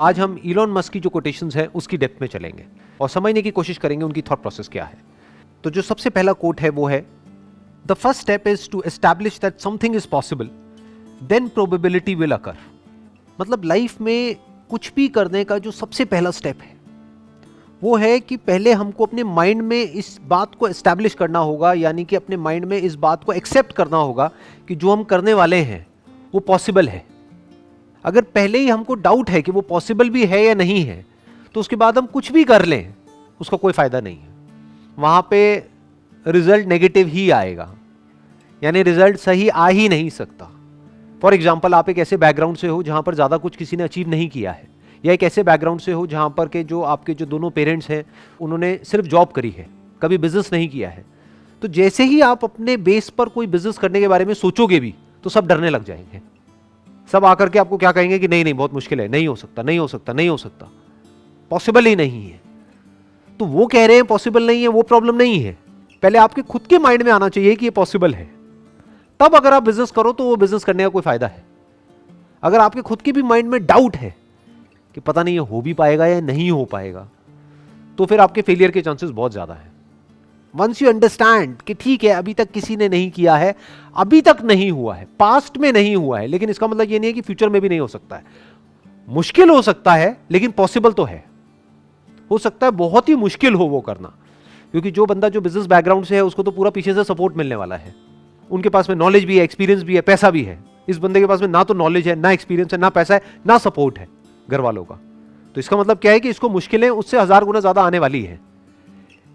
आज हम Elon Musk की जो कोटेशंस हैं उसकी डेप्थ में चलेंगे और समझने की कोशिश करेंगे उनकी थॉट प्रोसेस क्या है। तो जो सबसे पहला कोट है वो है, the first step is to establish that something is possible, then probability will occur. मतलब लाइफ में कुछ भी करने का जो सबसे पहला स्टेप है वो है कि पहले हमको अपने माइंड में इस बात को एस्टैब्लिश करना होगा, यानी कि अपने माइंड में इस बात को एक्सेप्ट करना होगा कि जो हम करने वाले हैं वो पॉसिबल है। अगर पहले ही हमको डाउट है कि वो पॉसिबल भी है या नहीं है, तो उसके बाद हम कुछ भी कर लें उसका कोई फायदा नहीं है, वहां पे रिजल्ट नेगेटिव ही आएगा, यानी रिजल्ट सही आ ही नहीं सकता। फॉर एग्जाम्पल, आप एक ऐसे बैकग्राउंड से हो जहां पर ज्यादा कुछ किसी ने अचीव नहीं किया है, या एक ऐसे बैकग्राउंड से हो जहां पर के जो आपके जो दोनों पेरेंट्स हैं उन्होंने सिर्फ जॉब करी है, कभी बिजनेस नहीं किया है। तो जैसे ही आप अपने बेस पर कोई बिजनेस करने के बारे में सोचोगे भी तो सब डरने लग जाएंगे। सब आकर के आपको क्या कहेंगे कि नहीं नहीं बहुत मुश्किल है, नहीं हो सकता, नहीं हो सकता, नहीं हो सकता, पॉसिबल ही नहीं है। तो वो कह रहे हैं पॉसिबल नहीं है, वो प्रॉब्लम नहीं है। पहले आपके खुद के माइंड में आना चाहिए कि ये पॉसिबल है, तब अगर आप बिजनेस करो तो वो बिजनेस करने का कोई फायदा है। अगर आपके खुद के भी माइंड में डाउट है कि पता नहीं ये हो भी पाएगा या नहीं हो पाएगा, तो फिर आपके फेलियर के चांसेस बहुत ज्यादा है। वंस यू अंडरस्टैंड कि ठीक है अभी तक किसी ने नहीं किया है, अभी तक नहीं हुआ है, पास्ट में नहीं हुआ है, लेकिन इसका मतलब ये नहीं है कि फ्यूचर में भी नहीं हो सकता है। मुश्किल हो सकता है लेकिन पॉसिबल तो है। हो सकता है बहुत ही मुश्किल हो वो करना, क्योंकि जो बंदा जो बिजनेस बैकग्राउंड से है उसको तो पूरा पीछे से सपोर्ट मिलने वाला है, उनके पास में नॉलेज भी है, एक्सपीरियंस भी है, पैसा भी है। इस बंदे के पास में ना तो नॉलेज है, ना एक्सपीरियंस है, ना पैसा है, ना सपोर्ट है घर वालों का। तो इसका मतलब क्या है कि इसको मुश्किलें उससे 1000 गुना ज्यादा आने वाली है।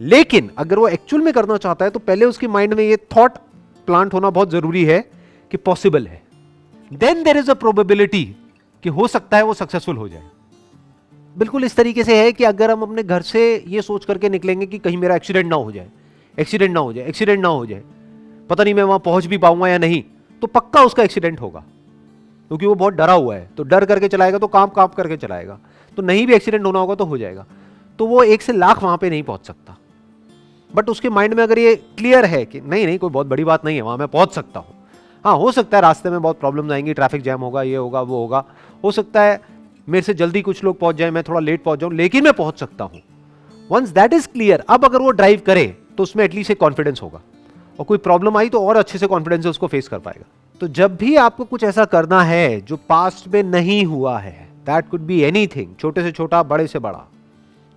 लेकिन अगर वो एक्चुअल में करना चाहता है तो पहले उसके माइंड में ये थॉट प्लांट होना बहुत जरूरी है कि पॉसिबल है। Then there is a probability कि हो सकता है वो सक्सेसफुल हो जाए। बिल्कुल इस तरीके से है कि अगर हम अपने घर से ये सोच करके निकलेंगे कि कहीं मेरा एक्सीडेंट ना हो जाए, एक्सीडेंट ना हो जाए, एक्सीडेंट ना हो जाए, पता नहीं मैं वहां पहुंच भी पाऊंगा या नहीं, तो पक्का उसका एक्सीडेंट होगा, क्योंकि वो बहुत डरा हुआ है। तो डर करके चलाएगा तो काम काम करके चलाएगा, तो नहीं भी एक्सीडेंट होना होगा तो हो जाएगा। तो वो 1 से लाख वहां पे नहीं पहुंच सकता। बट उसके माइंड में अगर ये क्लियर है कि नहीं नहीं कोई बहुत बड़ी बात नहीं है, वहां मैं पहुंच सकता हूं। हाँ, हो सकता है रास्ते में बहुत प्रॉब्लम्स आएंगी, ट्रैफिक जैम होगा, ये होगा, वो होगा, हो सकता है मेरे से जल्दी कुछ लोग पहुंच जाए, मैं थोड़ा लेट पहुंच जाऊं, लेकिन मैं पहुंच सकता हूं। वंस दैट इज क्लियर, अब अगर वो ड्राइव करे तो उसमें एटलीस्ट एक कॉन्फिडेंस होगा, और कोई प्रॉब्लम आई तो और अच्छे से कॉन्फिडेंस से उसको फेस कर पाएगा। तो जब भी आपको कुछ ऐसा करना है जो पास्ट में नहीं हुआ है, दैट कुड बी एनीथिंग, छोटे से छोटा, बड़े से बड़ा,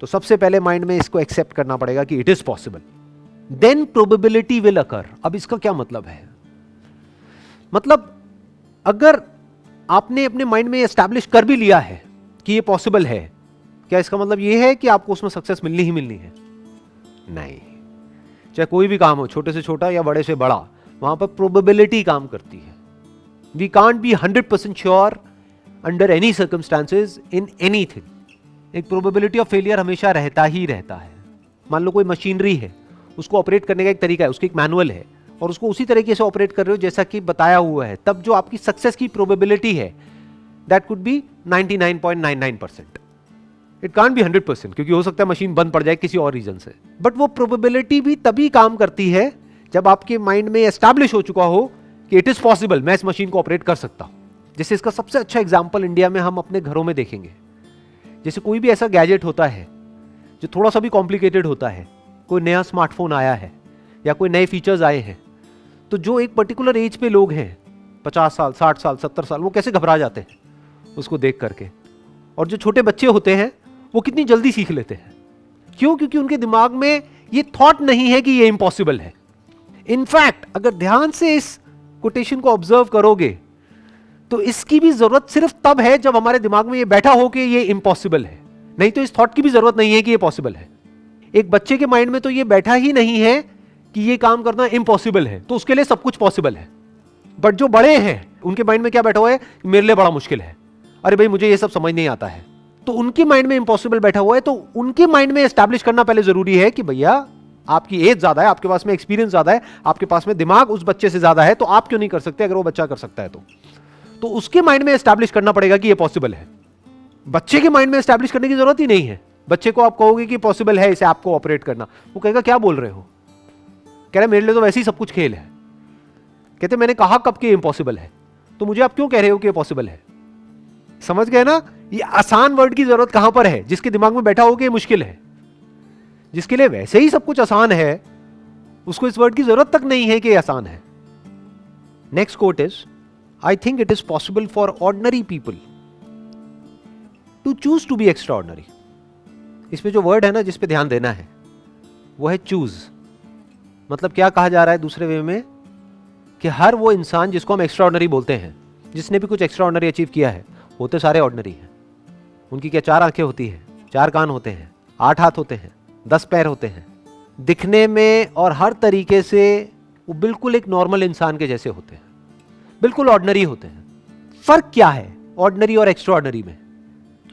तो सबसे पहले माइंड में इसको एक्सेप्ट करना पड़ेगा कि it is possible. Then probability will occur. अब इसका क्या मतलब है? मतलब अगर आपने अपने माइंड में एस्टैब्लिश कर भी लिया है कि ये पॉसिबल है, क्या इसका मतलब ये है कि आपको उसमें सक्सेस मिलनी ही मिलनी है? नहीं। चाहे कोई भी काम हो, छोटे से छोटा या बड़े से बड़ा, वहां पर प्रोबेबिलिटी काम करती है। We can't be 100% sure under any circumstances in anything. एक प्रोबेबिलिटी ऑफ फेलियर हमेशा रहता ही रहता है। मान लो कोई मशीनरी है, उसको ऑपरेट करने का एक तरीका है, उसकी एक मैनुअल है, और उसको उसी तरीके से ऑपरेट कर रहे हो जैसा कि बताया हुआ है, तब जो आपकी सक्सेस की प्रोबेबिलिटी है that could be 99.99%। It can't be 100%, क्योंकि हो सकता है मशीन बंद पड़ जाए किसी और रीजन से। बट वो प्रोबेबिलिटी भी तभी काम करती है जब आपके माइंड में एस्टैब्लिश हो चुका हो कि इट इज पॉसिबल, मैं इस मशीन को ऑपरेट कर सकता हूं। जैसे इसका सबसे अच्छा एग्जाम्पल इंडिया में हम अपने घरों में देखेंगे। जैसे कोई भी ऐसा गैजेट होता है जो थोड़ा सा भी कॉम्प्लिकेटेड होता है, कोई नया स्मार्टफोन आया है या कोई नए फीचर्स आए हैं, तो जो एक पर्टिकुलर एज पे लोग हैं, 50 साल, 60 साल, 70 साल, वो कैसे घबरा जाते हैं उसको देख करके। और जो छोटे बच्चे होते हैं वो कितनी जल्दी सीख लेते हैं। क्यों? क्योंकि उनके दिमाग में ये थॉट नहीं है कि ये इम्पॉसिबल है। इनफैक्ट अगर ध्यान से इस कोटेशन को ऑब्जर्व करोगे तो इसकी भी जरूरत सिर्फ तब है जब हमारे दिमाग में ये बैठा हो कि ये इम्पॉसिबल है, नहीं तो इस थॉट की भी जरूरत नहीं है कि ये पॉसिबल है। एक बच्चे के माइंड में तो ये बैठा ही नहीं है कि ये काम करना इम्पॉसिबल है, तो उसके लिए सब कुछ पॉसिबल है। बट जो बड़े हैं उनके माइंड में क्या बैठा हुआ है? मेरे लिए बड़ा मुश्किल है, अरे भाई मुझे ये सब समझ नहीं आता है। तो उनके माइंड में इम्पॉसिबल बैठा हुआ है, तो उनके माइंड में एस्टैब्लिश करना पहले जरूरी है कि भैया आपकी एज ज्यादा है, आपके पास में एक्सपीरियंस ज्यादा है, आपके पास में दिमाग उस बच्चे से ज्यादा है, तो आप क्यों नहीं कर सकते अगर वो बच्चा कर सकता है तो उसके माइंड में एस्टैब्लिश करना पड़ेगा कि ये पॉसिबल है। बच्चे के माइंड में एस्टैब्लिश करने की जरूरत ही नहीं है। बच्चे को आप कहोगे कि पॉसिबल है इसे आपको ऑपरेट करना, वो कहेगा क्या बोल रहे हो, कह रहे मेरे लिए तो वैसे ही सब कुछ खेल है। कहते मैंने कहा कब कि इम्पॉसिबल है, तो मुझे आप क्यों कह रहे हो कि ये पॉसिबल है? समझ गए ना ये आसान वर्ड की जरूरत कहां पर है? जिसके दिमाग में बैठा हो कि ये मुश्किल है, जिसके लिए वैसे ही सब कुछ आसान है, उसको इस वर्ड की जरूरत तक नहीं है कि ये आसान है. Next quote is, I think it is possible for ordinary people to choose to be extraordinary. इसमें जो वर्ड है ना जिस पे ध्यान देना है वो है चूज. मतलब क्या कहा जा रहा है दूसरे वे में, कि हर वो इंसान जिसको हम एक्स्ट्रा ऑर्डिनरी बोलते हैं, जिसने भी कुछ एक्स्ट्रा ऑर्डिनरी अचीव किया है, होते सारे ऑर्डिनरी हैं. उनकी क्या 4 आंखें होती हैं, 4 कान होते हैं, 8 हाथ होते हैं, 10 पैर होते हैं, दिखने में और हर तरीके से वो बिल्कुल एक नॉर्मल इंसान के जैसे होते हैं, बिल्कुल ऑर्डिनरी होते हैं. फर्क क्या है ऑर्डिनरी और एक्स्ट्रा ऑर्डिनरी में?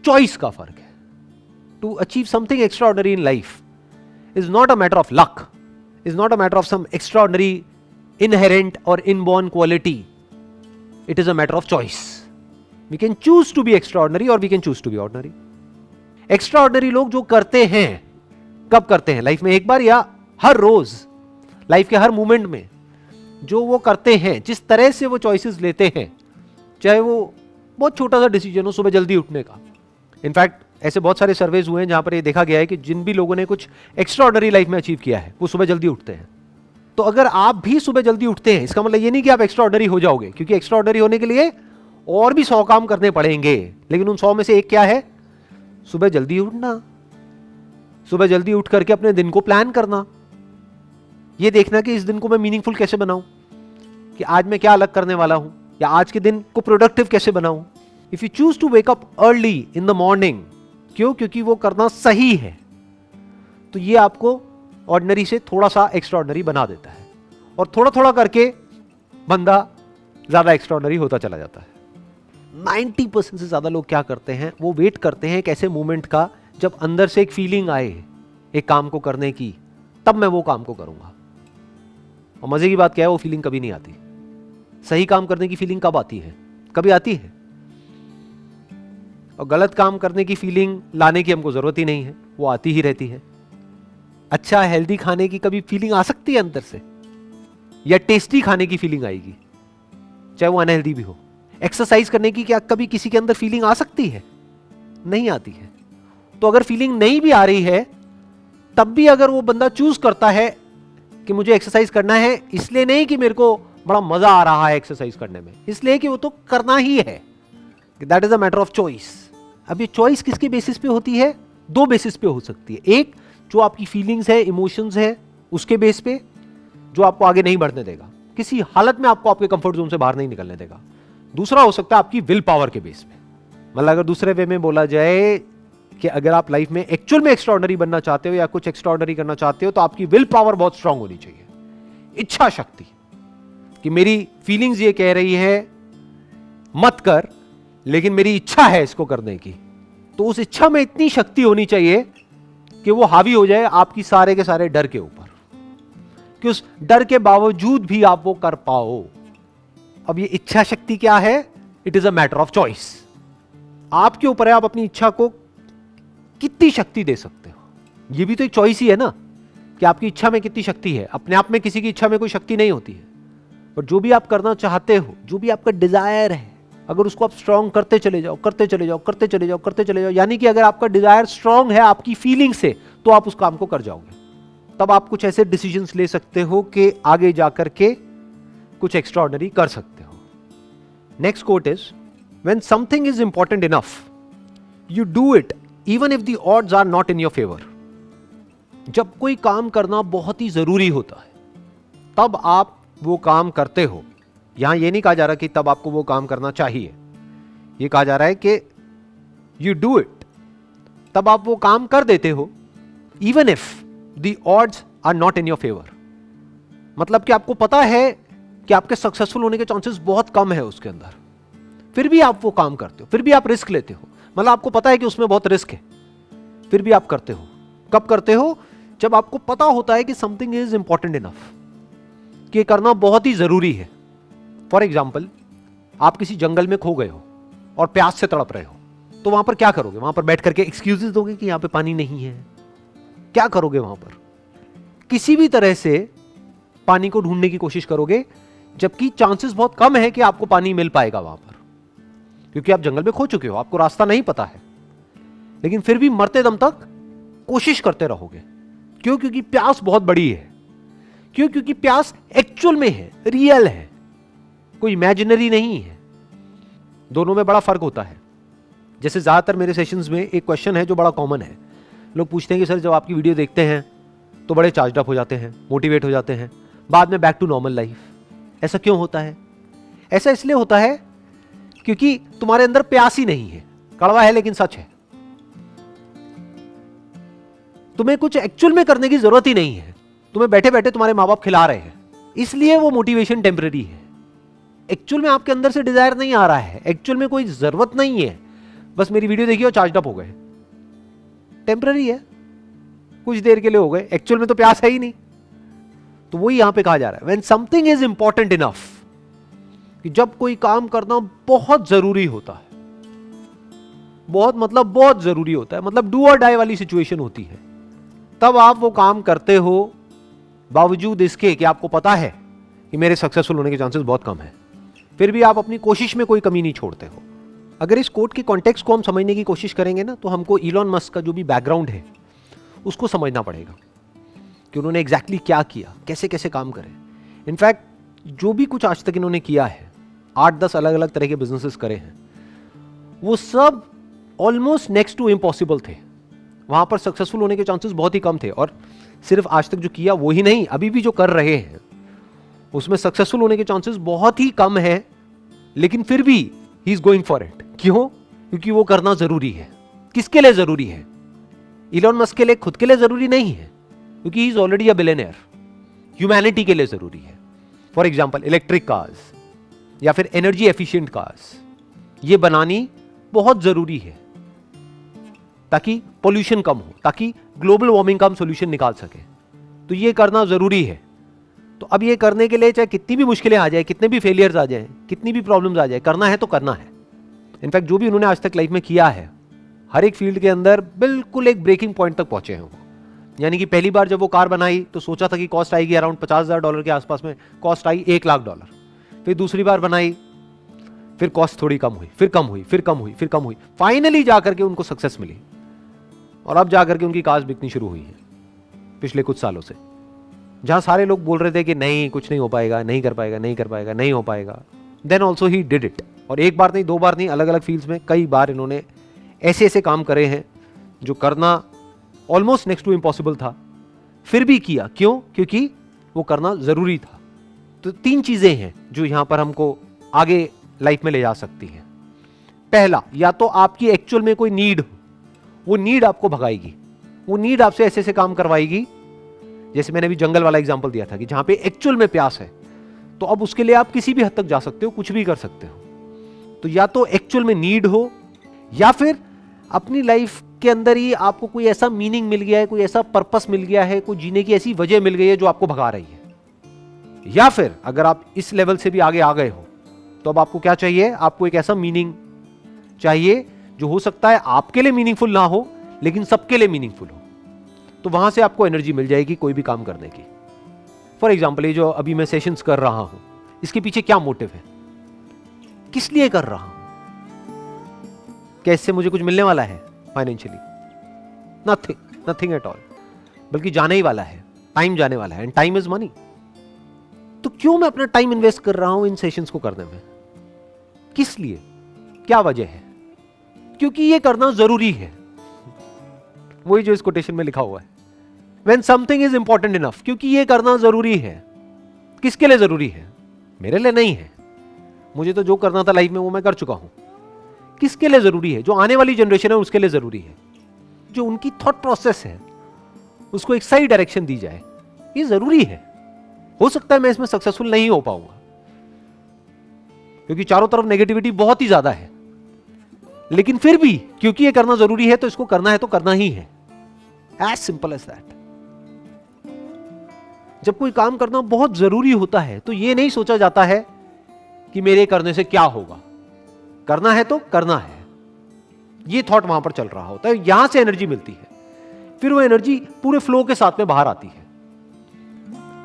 चॉइस का फर्क है. To achieve something extraordinary in life is not a matter of luck, is not a matter of some extraordinary inherent or inborn quality. It is a matter of choice. We can choose to be extraordinary or we can choose to be ordinary. Extraordinary लोग जो करते हैं, कब करते हैं? Life में एक बार या हर रोज, लाइफ के हर मोमेंट में जो वो करते हैं, जिस तरह से वो चॉइसेस लेते हैं, चाहे वो बहुत छोटा सा डिसीजन हो, सुबह जल्दी उठने का. इनफैक्ट ऐसे बहुत सारे सर्वेज हुए हैं जहां पर ये देखा गया है कि जिन भी लोगों ने कुछ एक्स्ट्राऑर्डिनरी लाइफ में अचीव किया है वो सुबह जल्दी उठते हैं. तो अगर आप भी सुबह जल्दी उठते हैं, इसका मतलब ये नहीं कि आप एक्स्ट्रा ऑर्डिनरी हो जाओगे, क्योंकि एक्स्ट्रा ऑर्डिनरी होने के लिए और भी 100 काम करने पड़ेंगे. लेकिन उन 100 में से एक क्या है? सुबह जल्दी उठना. सुबह जल्दी उठ करके अपने दिन को प्लान करना, ये देखना कि इस दिन को मैं मीनिंगफुल कैसे बनाऊं, कि आज मैं क्या अलग करने वाला हूं, या आज के दिन को प्रोडक्टिव कैसे बनाऊं. If you choose to wake up early in the morning, क्यों? क्योंकि वो करना सही है, तो ये आपको ऑर्डिनरी से थोड़ा सा एक्स्ट्रा ऑर्डिनरी बना देता है. और थोड़ा थोड़ा करके बंदा ज्यादा एक्स्ट्रा ऑर्डिनरी होता चला जाता है. 90% से ज्यादा लोग क्या करते हैं, वो वेट करते हैं एक ऐसे मोमेंट का जब अंदर से एक फीलिंग आए एक काम को करने की, तब मैं वो काम को करूंगा. और मजे की बात क्या है, वो फीलिंग कभी नहीं आती. सही काम करने की फीलिंग कब आती है? कभी आती है. और गलत काम करने की फीलिंग लाने की हमको जरूरत ही नहीं है, वो आती ही रहती है. अच्छा हेल्दी खाने की कभी फीलिंग आ सकती है अंदर से, या टेस्टी खाने की फीलिंग आएगी, चाहे वो अनहेल्दी भी हो. एक्सरसाइज करने की क्या कभी किसी के अंदर फीलिंग आ सकती है? नहीं आती है. तो अगर फीलिंग नहीं भी आ रही है, तब भी अगर वो बंदा चूज करता है कि मुझे एक्सरसाइज करना है, इसलिए नहीं कि मेरे को बड़ा मजा आ रहा है एक्सरसाइज करने में, इसलिए कि वो तो करना ही है. That is a matter of choice. अब ये चॉइस किसके बेसिस पे होती है? 2 बेसिस पे हो सकती है. एक, जो आपकी फीलिंग्स है, इमोशंस है, उसके बेस पे, जो आपको आगे नहीं बढ़ने देगा, किसी हालत में आपको आपके कंफर्ट जोन से बाहर नहीं निकलने देगा. दूसरा हो सकता है आपकी विल पावर के बेस पे. मतलब अगर दूसरे वे में बोला जाए कि अगर आप लाइफ में एक्चुअल में एक्स्ट्राऑर्डिनरी बनना चाहते हो या कुछ एक्स्ट्राऑर्डिनरी करना चाहते हो, तो आपकी विल पावर बहुत स्ट्रांग होनी चाहिए. इच्छा शक्ति, कि मेरी फीलिंग्स ये कह रही है मत कर, लेकिन मेरी इच्छा है इसको करने की. तो उस इच्छा में इतनी शक्ति होनी चाहिए कि वो हावी हो जाए आपकी सारे के सारे डर के ऊपर, कि उस डर के बावजूद भी आप वो कर पाओ. अब ये इच्छा शक्ति क्या है? It is a matter of choice. आपके ऊपर है, आप अपनी इच्छा को कितनी शक्ति दे सकते हो. ये भी तो एक चॉइस ही है ना, कि आपकी इच्छा में कितनी शक्ति है. अपने आप में किसी की इच्छा में कोई शक्ति नहीं होती है, पर जो भी आप करना चाहते हो, जो भी आपका डिजायर है, अगर उसको आप स्ट्रांग करते चले जाओ, करते चले जाओ, करते चले जाओ, करते चले जाओ, यानी कि अगर आपका डिजायर स्ट्रांग है आपकी फीलिंग से, तो आप उस काम को कर जाओगे. तब आप कुछ ऐसे डिसीजंस ले सकते हो कि आगे जाकर के कुछ एक्स्ट्राऑर्डिनरी कर सकते हो. Next quote is, when something is important enough you do it even if the odds are not in your favour. जब कोई काम करना बहुत ही जरूरी होता है, तब आप वो काम करते हो. यहां ये नहीं कहा जा रहा कि तब आपको वो काम करना चाहिए, ये कहा जा रहा है कि यू डू इट, तब आप वो काम कर देते हो, even if the odds are not in your favour. मतलब कि आपको पता है कि आपके सक्सेसफुल होने के चांसेस बहुत कम है उसके अंदर, फिर भी आप वो काम करते हो, फिर भी आप रिस्क लेते हो. मतलब आपको पता है कि उसमें बहुत रिस्क है, फिर भी आप करते हो. कब करते हो? जब आपको पता होता है कि समथिंग इज इंपॉर्टेंट इनफ, कि करना बहुत ही जरूरी है. फॉर एग्जाम्पल, आप किसी जंगल में खो गए हो और प्यास से तड़प रहे हो, तो वहां पर क्या करोगे? वहां पर बैठ करके एक्सक्यूजेस दोगे कि यहां पे पानी नहीं है? क्या करोगे वहां पर? किसी भी तरह से पानी को ढूंढने की कोशिश करोगे, जबकि चांसेस बहुत कम है कि आपको पानी मिल पाएगा वहां पर. क्योंकि आप जंगल में खो चुके हो, आपको रास्ता नहीं पता है, लेकिन फिर भी मरते दम तक कोशिश करते रहोगे। क्यों? क्योंकि प्यास बहुत बड़ी है। क्यों? क्योंकि प्यास एक्चुअल में है, रियल है, कोई इमेजिनरी नहीं है। दोनों में बड़ा फर्क होता है। जैसे ज्यादातर मेरे सेशंस में एक क्वेश्चन है जो बड़ा कॉमन है। लोग पूछते हैं कि सर जब आपकी वीडियो देखते हैं तो बड़े चार्ज अप हो जाते हैं, मोटिवेट हो जाते हैं, बाद में बैक टू नॉर्मल लाइफ। ऐसा क्यों होता है? ऐसा इसलिए होता है क्योंकि तुम्हारे अंदर प्यास ही नहीं है। कड़वा है लेकिन सच है। तुम्हें कुछ एक्चुअल में करने की जरूरत ही नहीं है। तुम्हें बैठे बैठे तुम्हारे माँ बाप खिला रहे हैं, इसलिए वो मोटिवेशन टेम्पररी है। एक्चुअल में आपके अंदर से डिजायर नहीं आ रहा है, एक्चुअल में कोई जरूरत नहीं है, बस मेरी वीडियो देखिए और चार्ज अप हो गए। टेम्पररी है, कुछ देर के लिए हो गए, एक्चुअल में तो प्यास है ही नहीं। तो वही यहां पे कहा जा रहा है, when something is important enough, कि जब कोई काम करना बहुत जरूरी होता है, बहुत मतलब बहुत जरूरी होता है, मतलब डू और डाई वाली सिचुएशन होती है, तब आप वो काम करते हो बावजूद इसके कि आपको पता है कि मेरे सक्सेसफुल होने के चांसेस बहुत कम है, फिर भी आप अपनी कोशिश में कोई कमी नहीं छोड़ते हो। अगर इस कोट के कॉन्टेक्स्ट को हम समझने की कोशिश करेंगे ना, तो हमको इलॉन मस्क का जो भी बैकग्राउंड है उसको समझना पड़ेगा कि उन्होंने एग्जैक्टली क्या किया, कैसे कैसे काम करे। इनफैक्ट जो भी कुछ आज तक इन्होंने किया है, 8-10 अलग अलग तरह के बिजनेसेस करे हैं, वो सब ऑलमोस्ट नेक्स्ट टू इम्पॉसिबल थे। वहां पर सक्सेसफुल होने के चांसेस बहुत ही कम थे। और सिर्फ आज तक जो किया वो ही नहीं, अभी भी जो कर रहे हैं उसमें सक्सेसफुल होने के चांसेस बहुत ही कम है, लेकिन फिर भी he is going for it. क्यों? क्योंकि वो करना जरूरी है। किसके लिए जरूरी है? इलॉन मस्क के लिए, खुद के लिए जरूरी नहीं है, क्योंकि he is already a billionaire. Humanity के लिए जरूरी है। फॉर एग्जांपल इलेक्ट्रिक कार्स या फिर एनर्जी एफिशिएंट कार्स, ये बनानी बहुत जरूरी है ताकि पोल्यूशन कम हो, ताकि ग्लोबल वार्मिंग का हम सोल्यूशन निकाल सके। तो ये करना जरूरी है। तो अब ये करने के लिए चाहे कितनी भी मुश्किलें आ जाए, कितने भी फेलियर्स आ जाए, कितनी भी प्रॉब्लम्स आ जाए, करना है तो करना है। इनफैक्ट जो भी उन्होंने आज तक लाइफ में किया है, हर एक फील्ड के अंदर बिल्कुल एक ब्रेकिंग पॉइंट तक पहुंचे हैं वो। यानी कि पहली बार जब वो कार बनाई तो सोचा था कि कॉस्ट आएगी अराउंड $50,000 के आसपास में, कॉस्ट आई $1,00,000। फिर दूसरी बार बनाई, फिर कॉस्ट थोड़ी कम हुई, फिर कम हुई, फिर कम हुई, फिर कम हुई, फाइनली जाकर के उनको सक्सेस मिली। और अब जाकर के उनकी कार्स बिकनी शुरू हुई है पिछले कुछ सालों से। जहां सारे लोग बोल रहे थे कि नहीं, कुछ नहीं हो पाएगा, नहीं कर पाएगा, नहीं कर पाएगा, नहीं हो पाएगा, then also he did it. और एक बार नहीं, दो बार नहीं, अलग अलग फील्ड्स में कई बार इन्होंने ऐसे ऐसे काम करे हैं जो करना ऑलमोस्ट नेक्स्ट टू इम्पॉसिबल था, फिर भी किया। क्यों? क्योंकि वो करना जरूरी था। तो 3 चीजें हैं जो यहां पर हमको आगे लाइफ में ले जा सकती हैं। पहला, या तो आपकी एक्चुअल में कोई नीड हो, वो नीड आपको भगाएगी, वो नीड आपसे ऐसे ऐसे काम करवाएगी। जैसे मैंने भी जंगल वाला एग्जांपल दिया था कि जहां पे एक्चुअल में प्यास है, तो अब उसके लिए आप किसी भी हद तक जा सकते हो, कुछ भी कर सकते हो। तो या तो एक्चुअल में नीड हो, या फिर अपनी लाइफ के अंदर ही आपको कोई ऐसा मीनिंग मिल गया है, कोई ऐसा पर्पस मिल गया है, कोई जीने की ऐसी वजह मिल गई है जो आपको भगा रही है। या फिर अगर आप इस लेवल से भी आगे आ गए हो, तो अब आपको क्या चाहिए? आपको एक ऐसा मीनिंग चाहिए जो हो सकता है आपके लिए मीनिंगफुल ना हो, लेकिन सबके लिए मीनिंगफुल हो। तो वहां से आपको एनर्जी मिल जाएगी कोई भी काम करने की। फॉर एग्जाम्पल, ये जो अभी मैं सेशंस कर रहा हूं, इसके पीछे क्या मोटिव है, किस लिए कर रहा हूं? क्या इससे मुझे कुछ मिलने वाला है financially? Nothing, nothing at all. बल्कि जाने ही वाला है, टाइम जाने वाला है, एंड टाइम इज मनी। तो क्यों मैं अपना टाइम इन्वेस्ट कर रहा हूं इन सेशंस को करने में? किस लिए? क्या वजह है? क्योंकि ये करना जरूरी है। वही जो इस कोटेशन में लिखा हुआ है, When something is important enough, क्योंकि ये करना जरूरी है। किसके लिए जरूरी है? मेरे लिए नहीं है। मुझे तो जो करना था लाइफ में वो मैं कर चुका हूं। किसके लिए जरूरी है? जो आने वाली जनरेशन है उसके लिए जरूरी है। जो उनकी थॉट प्रोसेस है उसको एक सही डायरेक्शन दी जाए, ये जरूरी है। हो सकता है मैं इसमें सक्सेसफुल नहीं हो पाऊंगा, क्योंकि चारों तरफ नेगेटिविटी बहुत ही ज्यादा है, लेकिन फिर भी क्योंकि ये करना जरूरी है तो इसको करना है तो करना ही है। As simple as that. जब कोई काम करना बहुत जरूरी होता है तो ये नहीं सोचा जाता है कि मेरे करने से क्या होगा, करना है तो करना है। ये थॉट वहां पर चल रहा होता है, यहां से एनर्जी मिलती है, फिर वो एनर्जी पूरे फ्लो के साथ में बाहर आती है।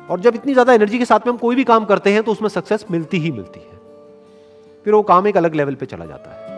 और जब इतनी ज्यादा एनर्जी के साथ में हम कोई भी काम करते हैं तो उसमें सक्सेस मिलती ही मिलती है, फिर वो काम एक अलग लेवल पे चला जाता है।